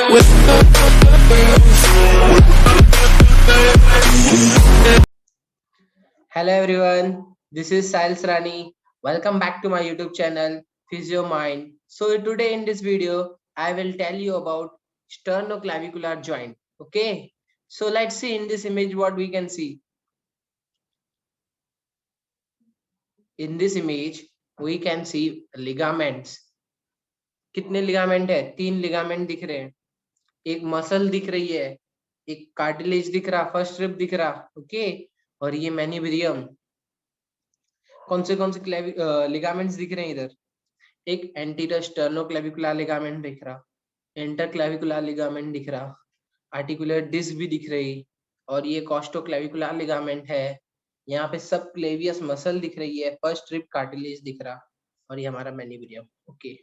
Hello everyone, this is Sahil Rani. Welcome back to my YouTube channel Physio Mind. So today in this video, I will tell you about sternoclavicular joint. Okay, so let's see in this image what we can see. In this image, we can see ligaments. कितने ligament है? 3 ligament दिख रहे हैं. एक muscle दिख रही है, एक कार्टिलेज दिख रहा, फर्स्ट रिब दिख रहा. ओके, और ये मैनिब्रियम. कौन से लिगामेंट्स दिख रहे हैं इधर? एक एंटीरियर स्टर्नोक्लेविकुलर लिगामेंट दिख रहा, इंटरक्लेविकुलर लिगामेंट दिख रहा, आर्टिकुलर डिस्क भी दिख रही, और ये कॉस्टोक्लेविकुलर लिगामेंट है. यहाँ पे सब क्लेवियस मसल दिख रही है, फर्स्ट रिब कार्टिलेज दिख रहा, और ये हमारा manubrium. Okay,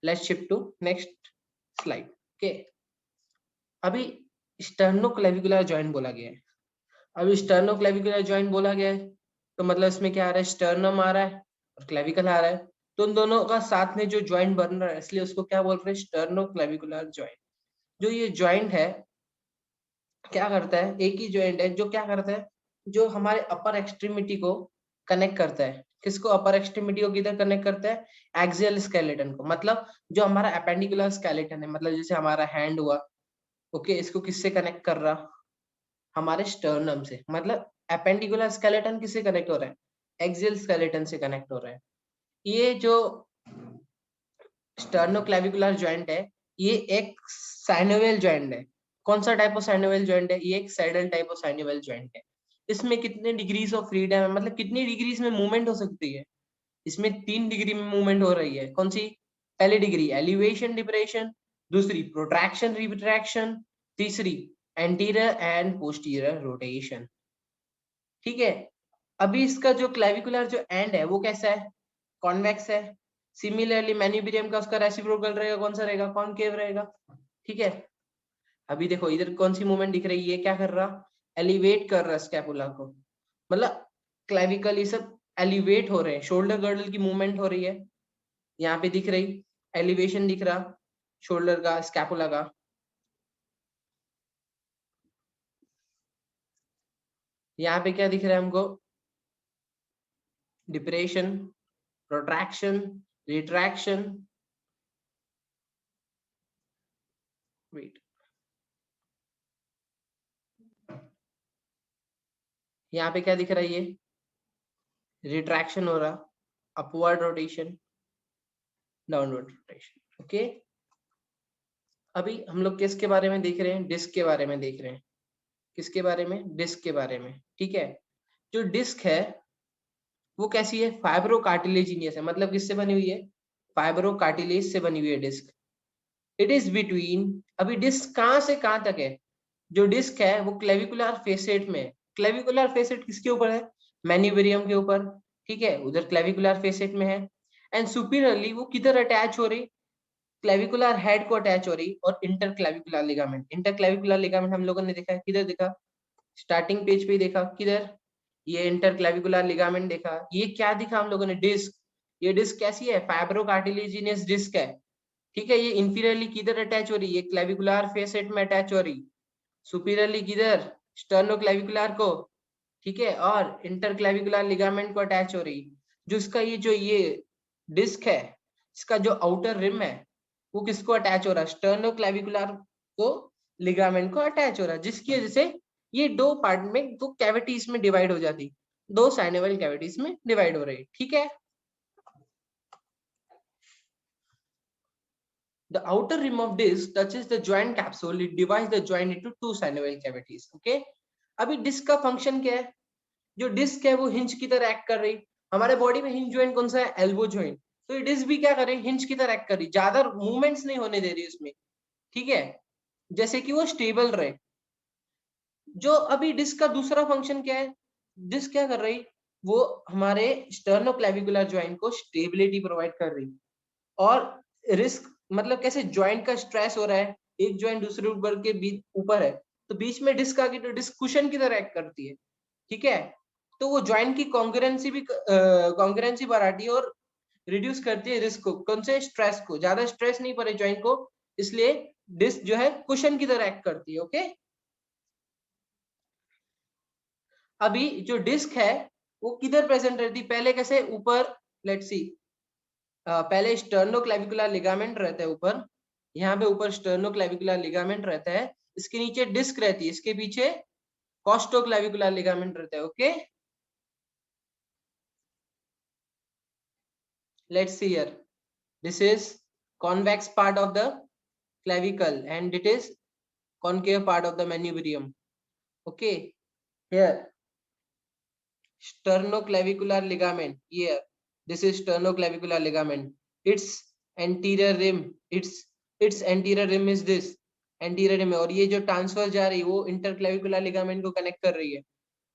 let's shift to next slide. Okay, अभी स्टर्नोक्लेविकुलर जॉइंट बोला गया है. अभी स्टर्नोक्लेविकुलर जॉइंट बोला गया है तो मतलब इसमें क्या आ रहा है? स्टर्नम आ रहा है और क्लेविकल आ रहा है, तो उन दोनों का साथ में जो जॉइंट बन रहा है, इसलिए उसको क्या बोल रहे हैं? Sternoclavicular joint. जो ये जॉइंट है क्या करता है? एक ही जॉइंट है जो क्या करता है, जो हमारे अपर एक्सट्रीमिटी को कनेक्ट करता है. किसको? अपर एक्सट्रीमिटी को किधर कनेक्ट करता है? एक्सियल स्केलेटन को. मतलब जो हमारा एपेंडिकुलर स्केलेटन है, मतलब जैसे हमारा हैंड हुआ, ओके, इसको किससे कनेक्ट कर रहा? हमारे स्टर्नम से. मतलब एपेंडिकुलर स्केलेटन किससे कनेक्ट हो रहा है? एक्सियल स्केलेटन से कनेक्ट हो रहा है. ये जो स्टर्नोक्लेविकुलर जॉइंट है, ये एक साइनोवियल जॉइंट है. कौन सा टाइप ऑफ साइनोवियल जॉइंट है? ये एक saddle type of synovial joint है. इसमें कितने डिग्रीज ऑफ फ्रीडम है, मतलब कितनी डिग्रीज में मूवमेंट हो सकती है? इसमें 3 डिग्री में मूवमेंट हो रही है. कौन सी? पहली डिग्री एलिवेशन डिप्रेशन, दूसरी प्रोट्रैक्शन रिट्रैक्शन, तीसरी एंटीरियर एंड पोस्टीरियर रोटेशन. ठीक है. अभी इसका जो क्लेविकुलर जो एंड है वो कैसा है? कॉन्वेक्स है. सिमिलरली मैन्यूब्रियम का उसका रेसिप्रोकल रहेगा. कौन सा रहेगा? कॉनकेव रहेगा. ठीक है. अभी देखो इधर कौन सी मूवमेंट दिख रही है? क्या कर रहा? एलिवेट कर रहा स्कैपुला को. मतलब क्लेविकल ये सब एलिवेट हो रहे हैं. शोल्डर गर्डल की मूवमेंट हो रही है, यहाँ पे दिख रही. एलिवेशन दिख रहा शोल्डर का, स्कैपुला का. यहाँ पे क्या दिख रहा है हमको? Depression, protraction, retraction. वेट, यहाँ पे क्या दिख रहा है? ये रिट्रैक्शन हो रहा, upward rotation, downward rotation. Okay, अभी हम लोग किसके बारे में देख रहे हैं? डिस्क के बारे में देख रहे हैं. किसके बारे में? डिस्क के बारे में. ठीक है. जो डिस्क है वो कैसी है? फाइब्रो कार्टिलेजिनियस है. मतलब किससे बनी हुई है? फाइब्रो कार्टिलेज से बनी हुई है डिस्क. It is between. अभी डिस्क कहाँ से कहाँ तक है? जो डिस्क है वो क्लेविकुलर फेसेट में है. क्लेविकुलर फेसेट किसके ऊपर है? मैन्यूब्रियम के ऊपर. ठीक है, उधर क्लेविकुलर फेसेट में है. एंड सुपीरियरली वो किधर अटैच हो रही? क्लेविकुलर हेड को अटैच हो रही. और इंटरक्लेविकुलर लिगामेंट. इंटरक्लेविकुलर लिगामेंट हम लोगों ने देखा है किधर देखा? स्टार्टिंग पेज पे ही देखा. किधर? ये इंटरक्लेविकुलर लिगामेंट देखा. ये क्या दिखा हम लोगों ने? डिस्क. ये डिस्क कैसी है? फाइब्रो कार्टिलेजिनियस डिस्क है. ठीक है. ये इंफीरियरली किधर अटैच हो रही? ये क्लेविकुलर फेसेट में अटैच हो रही. सुपीरियरली किधर? स्टर्नोक्लेविकुलर को. ठीक है. और इंटरक्लेविकुलर लिगामेंट को अटैच हो रही. जो इसका ये डिस्क है, इसका जो आउटर रिम है वो किसको अटैच हो रहा है? स्टर्नोक्लेविकुलर को, लिगामेंट को अटैच हो रहा है. जिसकी वजह से ये दो पार्ट में, दो कैविटीज में डिवाइड हो जाती, दो साइनोवियल कैविटीज में डिवाइड हो रही. ठीक है. The outer rim of disc touches the joint capsule. It divides the joint into two synovial cavities. Okay. अभी डिस्क का फंक्शन क्या है? जो डिस्क है वो हिंज की तरह एक्ट कर रही. हमारे बॉडी में हिंज जॉइंट कौन सा है? Elbow joint. तो ये डिस्क भी क्या कर रही? हिंज की तरह एक्ट कर रही. ज्यादा मूवमेंट्स नहीं होने दे रही उसमें. ठीक है, जैसे कि वो स्टेबल रहे. जो अभी डिस्क का दूसरा फंक्शन क्या है? डिस्क क्या कर रही? वो हमारे स्टर्नोक्लेविकुलर जॉइंट को स्टेबिलिटी प्रोवाइड कर रही. और रिस्क मतलब कैसे? जॉइंट का स्ट्रेस हो रहा है, एक जॉइंट दूसरे ऊपर के ऊपर है, तो बीच में डिस्क आ गई तो डिस्क कुशन की तरह एक्ट करती है. ठीक है. तो वो जॉइंट की कॉन्ग्रुएंसी बढ़ाती है और रिड्यूस करती है रिस्क को. कौन से? स्ट्रेस को. ज्यादा स्ट्रेस नहीं पड़े जॉइंट को, इसलिए डिस्क जो है कुशन की तरह एक्ट करती है। ओके, अभी जो डिस्क है वो किधर प्रेजेंट रहती है, पहले कैसे ऊपर, लेट्स सी, पहले स्टर्नोक्लेविकुलर लिगामेंट रहता है ऊपर, यहाँ पे ऊपर स्टर्नोक्लेविकुलर लिगामेंट रहता है, इसके नीचे डिस्क रहती है, इसके पीछे कॉस्टोक्लेविकुलर लिगामेंट रहता है। Okay, let's see here, this is convex part of the clavicle and it is concave part of the manubrium. Okay, here sternoclavicular ligament, here this is sternoclavicular ligament, its anterior rim, its anterior rim is this anterior rim है, और ये जो transfer जा रही है वो इंटरक्लेविकुलर ligament को connect कर रही है,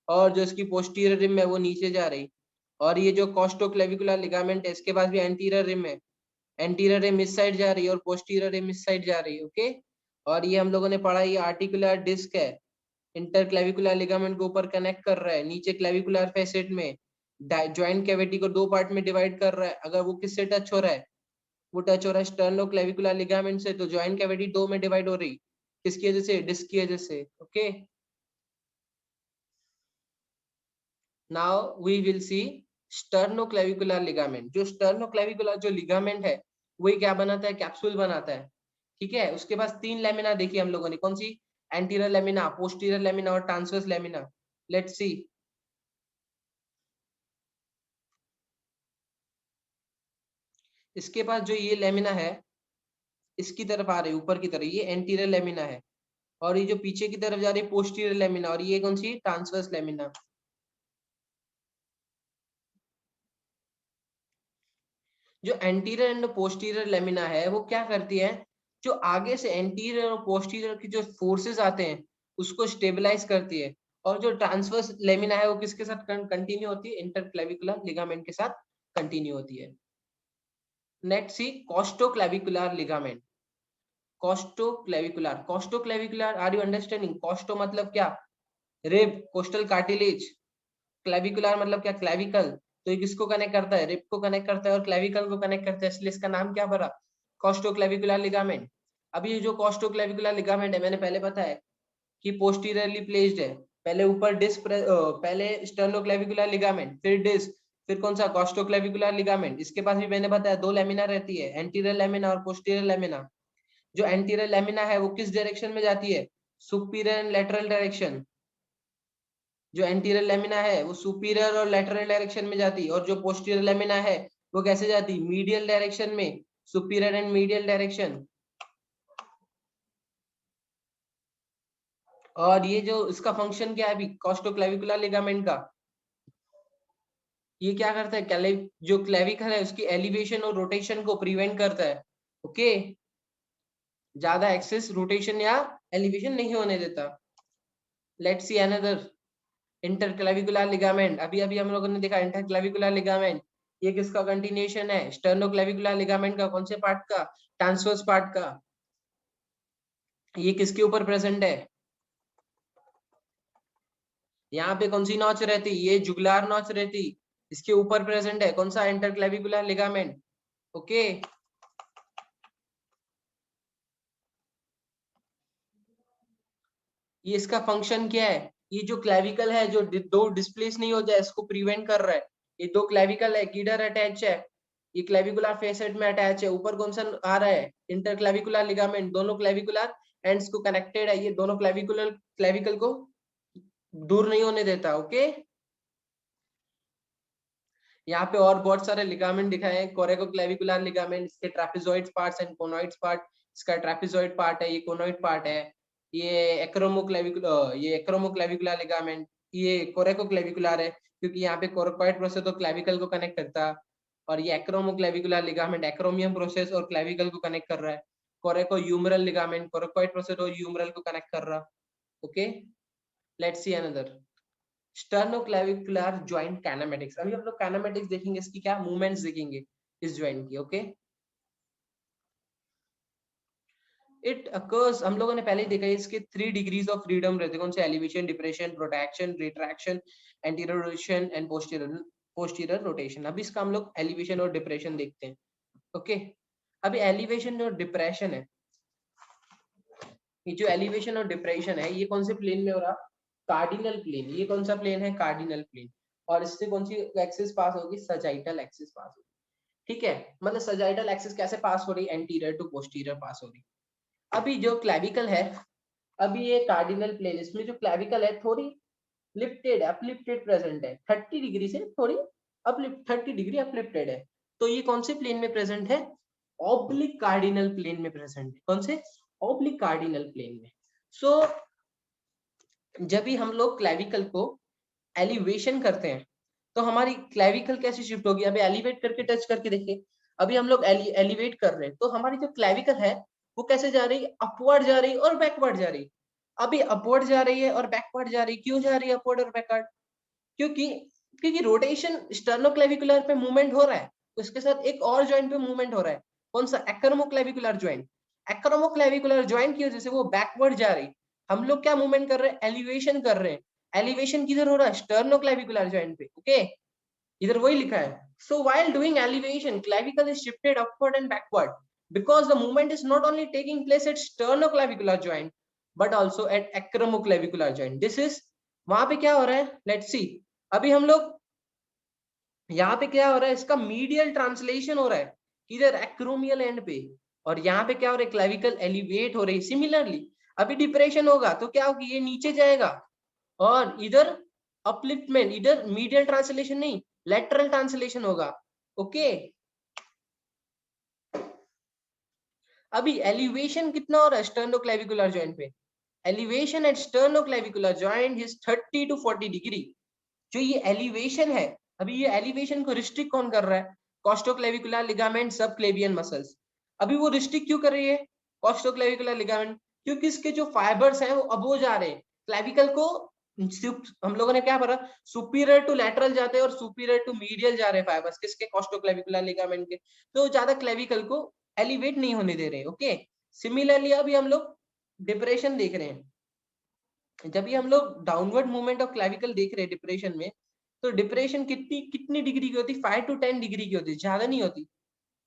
और जो इसकी पोस्टीरियर रिम है वो नीचे जा रही, और ये जो कॉस्टोक्लेविकुलर लिगामेंट है इसके पास भी एंटीरियर रिम है, एंटीरियर रिम इस साइड जा रही है और पोस्टीरियर रिम इस साइड जा रही है। ओके, और ये हम लोगों ने पढ़ा, ये आर्टिकुलर डिस्क है, इंटरक्लेविकुलर लिगामेंट को ऊपर कनेक्ट कर रहा है, नीचे क्लेविकुलर फेसेट में जॉइंट कैविटी को दो पार्ट में डिवाइड कर रहा है, अगर वो किससे टच हो रहा है, वो टच हो रहा है स्टर्नोक्लेविकुलर लिगामेंट से, तो जॉइंट कैविटी दो में डिवाइड हो रही, किसकी वजह से, डिस्क की वजह से। Okay, now we will see sternoclavicular ligament. जो स्टर्नोक्लेविकुलर जो लिगामेंट है वही क्या बनाता है, कैप्सूल बनाता है। ठीक है, उसके पास तीन लेमिना देखी हम लोगों ने, कौन सी, एंटीरियर लेमिना, पोस्टीरियर लेमिना और ट्रांसवर्स लेमिना। लेट्स सी, इसके पास जो ये लेमिना है इसकी तरफ आ रही है ऊपर की तरफ, ये एंटीरियर लेमिना है, और ये जो पीछे की तरफ जा रही है पोस्टीरियर लेमिना, और ये कौन सी, ट्रांसवर्स लेमिना। जो एंटीरियर एंड पोस्टीरियर लेमिना है वो क्या करती है, जो आगे से एंटीरियर और पोस्टीरियर की जो फोर्सेस आते हैं उसको स्टेबलाइज करती है, और जो ट्रांसवर्स लेमिना है वो किसके साथ कंटिन्यू होती है, इंटरक्लेविकुलर लिगामेंट के साथ कंटिन्यू होती है। Next see costoclavicular ligament. Costoclavicular, costoclavicular, are you understanding, costo मतलब क्या, रिब, कोस्टल कार्टिलेज, क्लेविकुलर मतलब क्या, क्लेविकल, तो ये किसको कनेक्ट करता है, रिब को कनेक्ट करता है और क्लेविकल को कनेक्ट करता है, इसलिए इसका नाम क्या पड़ा, कॉस्टोक्लेविकुलर लिगामेंट। अभी ये जो कॉस्टोक्लेविकुलर लिगामेंट है मैंने पहले बताया कि पोस्टीरियरली प्लेस्ड है, पहले ऊपर डिस्क, पहले स्टर्नोक्लेविकुलर लिगामेंट, फिर डिस्क, फिर कौन सा, कॉस्टोक्लेविकुलर लिगामेंट। इसके पास भी मैंने बताया दो लेमिना रहती है, एंटीरियर लेमिना और पोस्टीरियर लेमिना। जो एंटीरियर लेमिना है वो किस डायरेक्शन में जाती है, सुपीरियर एंड लेटरल डायरेक्शन। जो एंटीरियर लेमिना है वो सुपीरियर और लेटरल डायरेक्शन में जाती है, और जो पोस्टीरियर लेमिना है वो कैसे जाती, मीडियल डायरेक्शन में, सुपीरियर एंड मीडियल डायरेक्शन। और ये जो इसका फंक्शन क्या है अभी कॉस्टोक्लेविकुलर लिगामेंट का, ये क्या करता है, जो क्लेविकल है उसकी एलिवेशन और रोटेशन को प्रिवेंट करता है। ओके, ज्यादा एक्सेस रोटेशन या एलिवेशन नहीं होने देता। Let's see another interclavicular ligament. अभी अभी हम लोगों ने देखा इंटरक्लेविकुलर लिगामेंट, ये किसका कंटिन्यूएशन है, स्टर्नोक्लेविकुलर लिगामेंट का, कौन से पार्ट का, ट्रांसवर्स पार्ट का। ये किसके ऊपर प्रेजेंट है, यहाँ पे कौन सी नॉच रहती, ये जुगुलार नॉच रहती, इसके ऊपर प्रेजेंट है कौन सा, इंटरक्लेविकुलर लिगामेंट। ओके, ये इसका फंक्शन क्या है, ये जो क्लेविकल है जो दो डिस्प्लेस नहीं हो जाए इसको प्रिवेंट कर रहा है। ये दो क्लेविकल है, किधर अटैच है, ये क्लेविकुलर फेसेट में अटैच है, ऊपर कौन सा आ रहा है, इंटरक्लेविकुलर लिगामेंट, दोनों क्लेविकुलर एंड्स को कनेक्टेड है, ये दोनों क्लेविकुलर क्लेविकल को दूर नहीं होने देता। ओके, यहाँ पे और बहुत सारे लिगामेंट दिखाए हैं, कोरेकोक्लेविकुलर लिगामेंट, इसके trapezoid parts and conoids part, इसका ट्रापेजॉइड पार्ट है, ये कोनॉइड पार्ट है, ये एक्रोमोक्लेविकुलर लिगामेंट, ये कोरेकोक्लेविकुलर है क्योंकि यहाँ पे कोरकोइड प्रोसेस तो क्लेविकल को कनेक्ट करता, और ये एक्रोमोक्लेविकुलर लिगामेंट एक्रोमियम प्रोसेस और क्लेविकल को कनेक्ट कर रहा है, कोरेको यूमरल लिगामेंट कोरकोइड प्रोसेस और यूमरल को कनेक्ट कर रहा। Okay, let's see another sternoclavicular joint kinematics. अभी हम लोग काइनेमेटिक्स देखेंगे, इसकी क्या मूवमेंट्स देखेंगे इस जॉइंट की। ओके, इट अकर्स, हम लोगों ने पहले ही देखा है, इसके 3 डिग्रीज ऑफ फ्रीडम रहते हैं, कौन से, elevation, depression, protraction, retraction, anterior rotation and posterior rotation. अभी इसका हम लोग एलिवेशन और डिप्रेशन देखते हैं। ओके, अभी एलिवेशन और डिप्रेशन है, ये जो एलिवेशन और डिप्रेशन है ये कौन से प्लेन में हो रहा? Cardinal plane. ये कौन सा प्लेन है? Cardinal plane. और इससे कौन सी एक्सिस पास होगी? सजाइटल एक्सिस पास होगी। ठीक है, मतलब सजाइटल एक्सिस कैसे पास हो रही? एंटीरियर टू पोस्टीरियर पास हो रही। अभी जो क्लेविकल है, अभी ये कार्डिनल प्लेन, इसमें जो क्लेविकल है थोड़ी लिफ्टेड अपलिफ्टेड प्रेजेंट है, 30 डिग्री से थोड़ी अपलिफ्ट, 30 डिग्री अपलिफ्टेड है। तो ये कौन से प्लेन में प्रेजेंट है? ऑब्लिक कार्डिनल प्लेन में प्रेजेंट है। कौन से? ऑब्लिक कार्डिनल प्लेन में। सो जब भी हम लोग क्लेविकल को एलिवेशन करते हैं तो हमारी क्लेविकल कैसे शिफ्ट होगी? अभी एलिवेट करके टच करके देखिए। अभी हम लोग एलिवेट कर रहे हैं तो हमारी जो क्लेविकल है वो कैसे जा रही है? अपवर्ड जा रही है और बैकवर्ड जा रही है। अभी अपवर्ड जा रही है और बैकवर्ड जा रही है। क्यों जा रही है अपवर्ड और बैकवर्ड? क्योंकि क्योंकि रोटेशन स्टर्नोक्लेविकुलर पे मूवमेंट हो रहा है, उसके साथ एक और जॉइंट पे मूवमेंट हो रहा है। कौन सा? एक्रोमोक्लेविकुलर जॉइंट। एक्रोमोक्लेविकुलर जॉइंट की वजह से वो बैकवर्ड जा रही। हम लोग क्या मूवमेंट कर रहे हैं? एलिवेशन कर रहे हैं। एलिवेशन किधर हो रहा है? स्टर्नोक्लेविकुलर जॉइंट पे। ओके, इधर वही लिखा है। So while doing elevation, clavicle is shifted upward and backward because the movement is not only taking place at sternoclavicular joint but also at acromoclavicular joint. This is वहां पे क्या हो रहा है? Let's see. अभी हम लोग यहाँ पे क्या हो रहा है? इसका मीडियल ट्रांसलेशन हो रहा है इधर एक्रोमियल एंड पे, और यहाँ पे क्या हो रहा है? क्लेविकल एलिवेट हो रही है। सिमिलरली अभी डिप्रेशन होगा तो क्या होगी? ये नीचे जाएगा और इधर अपलिफ्टमेंट, इधर मीडियल ट्रांसलेशन नहीं, लेटरल ट्रांसलेशन होगा। ओके, अभी एलिवेशन कितना हो रहा है स्टर्नोक्लेविकुलर जॉइंट पे? Elevation at sternoclavicular joint is 30 to 40 degree. जो ये एलिवेशन है, अभी ये एलिवेशन को रिस्ट्रिक्ट कौन कर रहा है? कॉस्टोक्लेविकुलर लिगामेंट सबक्लेवियन मसल्स। अभी वो रिस्ट्रिक्ट क्यों कर रही है कॉस्टोक्लेविकुलर लिगामेंट? क्योंकि इसके जो फाइबर्स हैं वो अबो जा रहे हैं। क्लेविकल को हम लोगों ने क्या पढ़ा? सुपीरियर टू लैटरल जाते हैं और सुपीरियर टू मीडियल जा रहे हैं फाइबर्स, किसके? कॉस्टोक्लेविकुलर लिगामेंट के। तो ज्यादा क्लेविकल को एलिवेट नहीं होने दे रहे। ओके, सिमिलरली अभी हम लोग डिप्रेशन देख रहे हैं। जब भी हम लोग डाउनवर्ड मूवमेंट ऑफ क्लेविकल देख रहे हैं डिप्रेशन में, तो डिप्रेशन कितनी कितनी डिग्री की होती? 5 to 10 डिग्री की होती है, ज्यादा नहीं होती।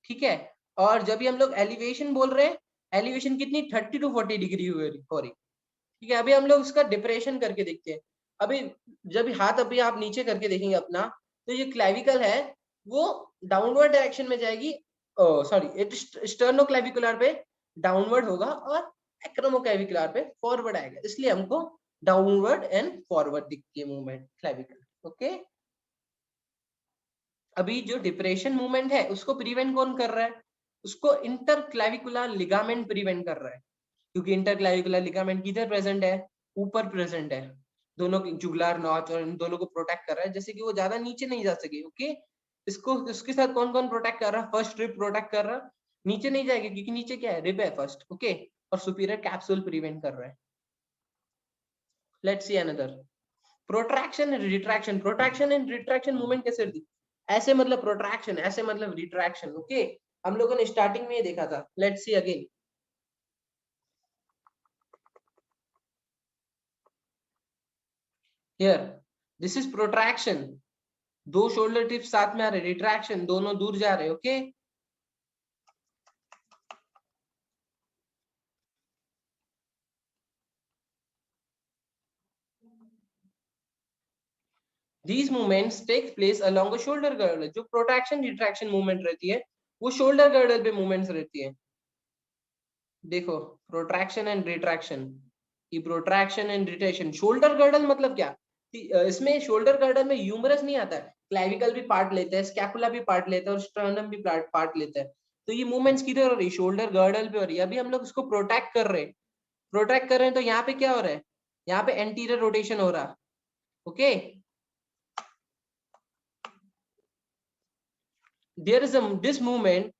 ठीक है, और जब भी हम लोग एलिवेशन बोल रहे हैं, एलिवेशन कितनी? 30 to 40 डिग्री हो रही। ठीक है, अभी हम लोग उसका डिप्रेशन करके देखते हैं। अभी जब हाथ अभी आप नीचे करके देखेंगे अपना, तो ये क्लेविकल है वो डाउनवर्ड डायरेक्शन में जाएगी, सॉरी स्टर्नोक्लेविकुलर पे डाउनवर्ड होगा और एक्रोमोक्लेविकुलर पे फॉरवर्ड आएगा, इसलिए हमको डाउनवर्ड एंड फॉरवर्ड दिखती है मूवमेंट क्लेविकल। ओके, अभी जो डिप्रेशन मूवमेंट है उसको प्रिवेंट कौन कर रहा है? उसको इंटरक्लेविकुलर लिगामेंट प्रिवेंट कर रहा है, क्योंकि इंटरक्लेविकुलर लिगामेंट किधर प्रेजेंट है? ऊपर प्रेजेंट है, दोनों की जुगुलर नॉच, और इन दोनों को प्रोटेक्ट कर रहा है जैसे कि वो ज्यादा नीचे नहीं जा सके। ओके, इसको इसके साथ कौन कौन प्रोटेक्ट कर रहा है? फर्स्ट रिब प्रोटेक्ट कर रहा है, नीचे नहीं जाएगा क्योंकि नीचे क्या है? रिब है फर्स्ट। ओके, और सुपीरियर कैप्सूल प्रिवेंट कर रहा है। Let's see another, protraction and retraction. Protraction and retraction movement कैसे होती? ऐसे मतलब प्रोट्रैक्शन, ऐसे मतलब रिट्रैक्शन। ओके, हम लोगों ने स्टार्टिंग में ये देखा था। Let's see again, here this is protraction, दो शोल्डर टिप्स साथ में आ रहे, रिट्रैक्शन दोनों दूर जा रहे। Okay, these movements take place along a shoulder girdle। जो प्रोट्रैक्शन रिट्रैक्शन मूवमेंट रहती है वो शोल्डर गर्डल पे मूवमेंट्स रहती है। देखो, प्रोट्रैक्शन एंड रिट्रैक्शन, ये protraction and retraction. Shoulder girdle मतलब क्या? इसमें शोल्डर गर्डल में ह्यूमरस नहीं आता है, क्लेविकल भी पार्ट लेता है, स्कैपुला भी पार्ट लेता है और स्टर्नम भी पार्ट लेता है। तो ये मूवमेंट्स किधर हो रही है? शोल्डर गर्डल पे हो रही है। अभी हम लोग इसको प्रोटेक्ट कर रहे हैं, प्रोटेक्ट कर रहे हैं, तो यहाँ पे क्या हो रहा है? यहाँ पे एंटीरियर रोटेशन हो रहा। Okay, there is this movement,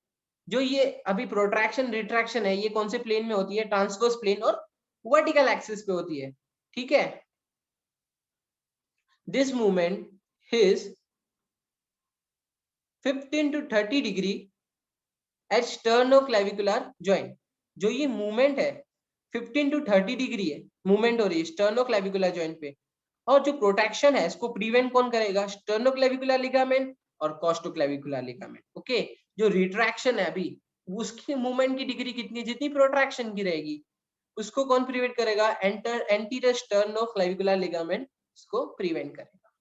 जो ये अभी प्रोट्रैक्शन रिट्रैक्शन है, ये कौन से प्लेन में होती है? ट्रांसवर्स प्लेन और वर्टिकल एक्सिस पे होती है। ठीक है, this movement is 15 to 30 degree at sternoclavicular joint. जो ये मूवमेंट है 15 to 30 डिग्री है, मूवमेंट हो रही है स्टर्नोक्लेविकुलर जॉइंट पे। और जो प्रोटेक्शन है इसको प्रिवेंट कौन करेगा? स्टर्नोक्लेविकुलर लिगामेंट और कॉस्टोक्लेविकुलर लिगामेंट। ओके, जो रिट्रैक्शन है अभी उसकी मूवमेंट की डिग्री कितनी? जितनी प्रोट्रैक्शन की रहेगी। उसको कौन प्रिवेंट करेगा? एंटीरियर स्टर्नोक्लेविकुलर लिगामेंट इसको प्रिवेंट करेगा।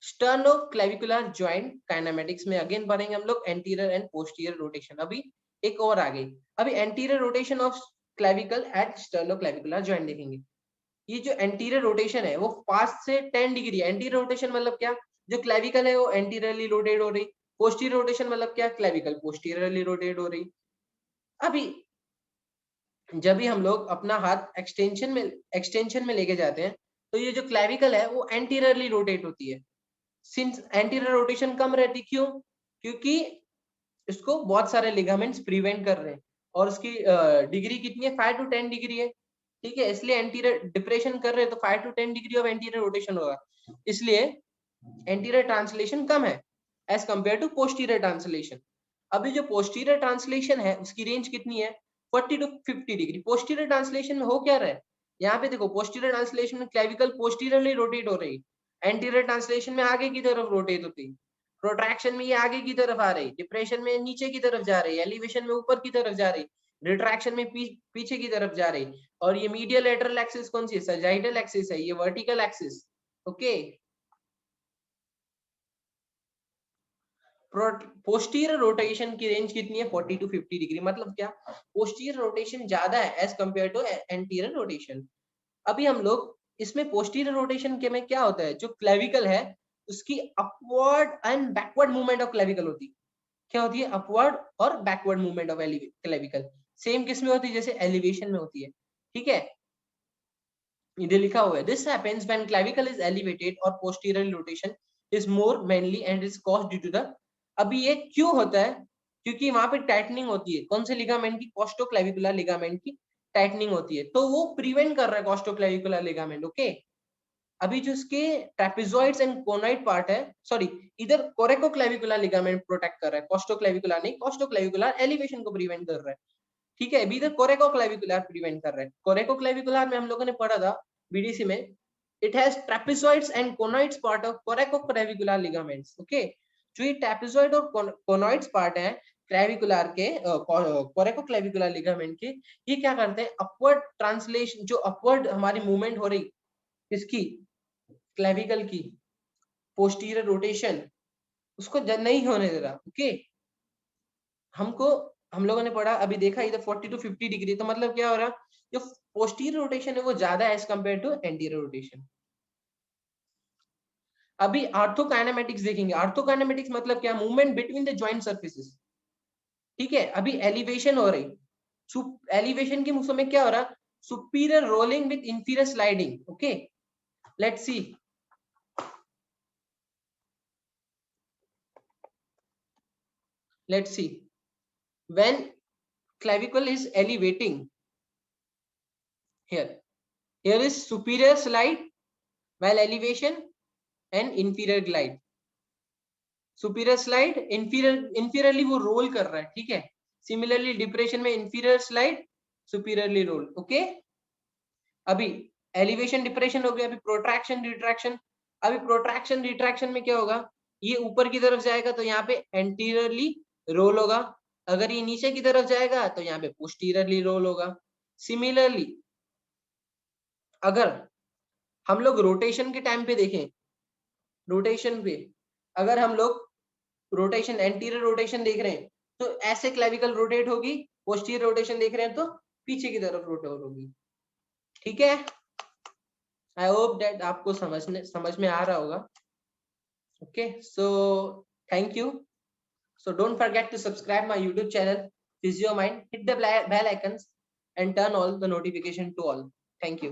स्टर्नोक्लेविकुलर जॉइंट काइनेमेटिक्स में अगेन पढ़ेंगे हम लोग एंटीरियर एंड पोस्टीरियर रोटेशन। अभी एक और आ गई, अभी anterior rotation of clavicle at sternoclavicular joint देखेंगे। ये जो एंटीरियर रोटेशन है वो 5 से 10 डिग्री है। एंटीरियर रोटेशन मतलब क्या? जो क्लेविकल है वो एंटीरियरली रोटेट हो रही। पोस्टीरियर रोटेशन मतलब क्या? क्लेविकल पोस्टीरियरली रोटेट हो रही। अभी जब भी हम लोग अपना हाथ एक्सटेंशन में लेके जाते हैं तो ये जो क्लेविकल है वो एंटीरियरली रोटेट होती है। सिंस एंटीरियर रोटेशन कम रहती, क्यों? क्योंकि इसको बहुत सारे लिगामेंट्स प्रिवेंट कर रहे हैं और उसकी डिग्री कितनी है? 5 to 10 डिग्री है, ठीक है। इसलिए एंटीरियर डिप्रेशन कर रहे हैं तो 5 to 10 degree of anterior rotation होगा, इसलिए एंटीरियर ट्रांसलेशन कम है as compare to posterior translation. अभी जो पोस्टीरियर ट्रांसलेशन है उसकी रेंज कितनी है? 40 to 50 डिग्री। पोस्टीरियर ट्रांसलेशन में हो क्या रहा है? यहाँ पे देखो, पोस्टीरियर ट्रांसलेशन में क्लेविकल पोस्टीरियरली रोटेट हो रही, एंटीरियर ट्रांसलेशन में आगे की तरफ रोटेट होती, प्रोट्रैक्शन में ये आगे की तरफ आ रही, डिप्रेशन में नीचे की तरफ जा रही, एलिवेशन में ऊपर की तरफ जा रही, रिट्रैक्शन में पीछे की तरफ जा रही। और ये मीडियल लेटरल एक्सिस कौन सी है? सजाइडल एक्सिस है, ये vertical axis. Okay, posterior rotation की रेंज कितनी है? 40 to 50 डिग्री। मतलब क्या? पोस्टीरियर रोटेशन ज्यादा है as compare to anterior rotation. अभी हम लोग इसमें पोस्टीरियर रोटेशन के में क्या होता है? जो क्लेविकल है उसकी upward and backward movement of clavicle होती है। क्या होती है? अपवर्ड और backward movement of clavicle. Same किस में होती है? जैसे एलिवेशन में होती है, ठीक है। इधर लिखा हुआ है, this happens when clavicle is elevated और posterior rotation is more mainly and is caused due to the. अभी ये क्यों होता है? क्योंकि वहां पे टाइटनिंग होती है। कौन से लिगामेंट की? कॉस्टोक्लेविकुलर लिगामेंट की टाइटनिंग होती है, तो वो प्रिवेंट कर रहा है कॉस्टोक्लेविकुलर लिगामेंट। ओके, अभी जो इसके ट्रेपेजॉइड्स एंड कोनॉइड पार्ट है, सॉरी, इधर कोरेकोक्लेविकुलर लिगामेंट प्रोटेक्ट कर रहा है, कॉस्टोक्लेविकुलर नहीं। कॉस्टोक्लेविकुलर एलिवेशन को प्रिवेंट कर रहा है, ठीक है। अभी इधर कोरेकोक्लेविकुलर प्रिवेंट कर रहा है। कोरेकोक्लेविकुलर में हम लोगों ने पढ़ा था बीडीसी में, it has trapezoids and conoids part of coracoclavicular ligaments. Okay, जो ये ट्रेपेजॉइड और कोनॉइड्स पार्ट है क्लेविकुलर के, कोरेकोक्लेविकुलर लिगामेंट के, ये क्या करते हैं? अपवर्ड ट्रांसलेशन, जो अपवर्ड हमारी मूवमेंट हो रही इसकी क्लेविकल की, पोस्टीरियर रोटेशन, उसको नहीं होने दे रहा। ओके, हम लोगों ने पढ़ा, अभी देखा इधर 40 to 50 डिग्री, तो मतलब क्या हो रहा? जो पोस्टीरियर रोटेशन है वो ज्यादा है as compare to anterior rotation. अभी आर्थोकाइनेमेटिक्स देखेंगे। आर्थोकाइनेमेटिक्स मतलब क्या? Movement between the joint surfaces, ठीक है। अभी एलिवेशन हो रही, एलिवेशन के समय क्या हो रहा? Superior rolling with inferior sliding. Okay, let's see. Let's see. When clavicle is elevating, here is superior slide while elevation and inferior glide. Superior slide, inferiorly वो roll कर रहा है, ठीक है। Similarly depression में inferior slide, superiorly roll. Okay, अभी elevation depression हो गया। अभी protraction retraction, अभी protraction retraction में क्या होगा? ये ऊपर की तरफ जाएगा तो यहाँ पे anteriorly roll होगा, अगर ये नीचे की तरफ जाएगा तो यहाँ पे पोस्टीरियरली रोल होगा। सिमिलरली अगर हम लोग रोटेशन के टाइम पे देखें, रोटेशन पे अगर हम लोग रोटेशन, एंटीरियर रोटेशन देख रहे हैं तो ऐसे क्लेविकल रोटेट होगी, पोस्टीरियर रोटेशन देख रहे हैं तो पीछे की तरफ रोटेट होगी, ठीक है। आई होप दैट आपको समझ में आ रहा होगा। Okay, so thank you. So don't forget to subscribe my YouTube channel, PhysioMind. Hit the bell icons and turn all the notification to all. Thank you.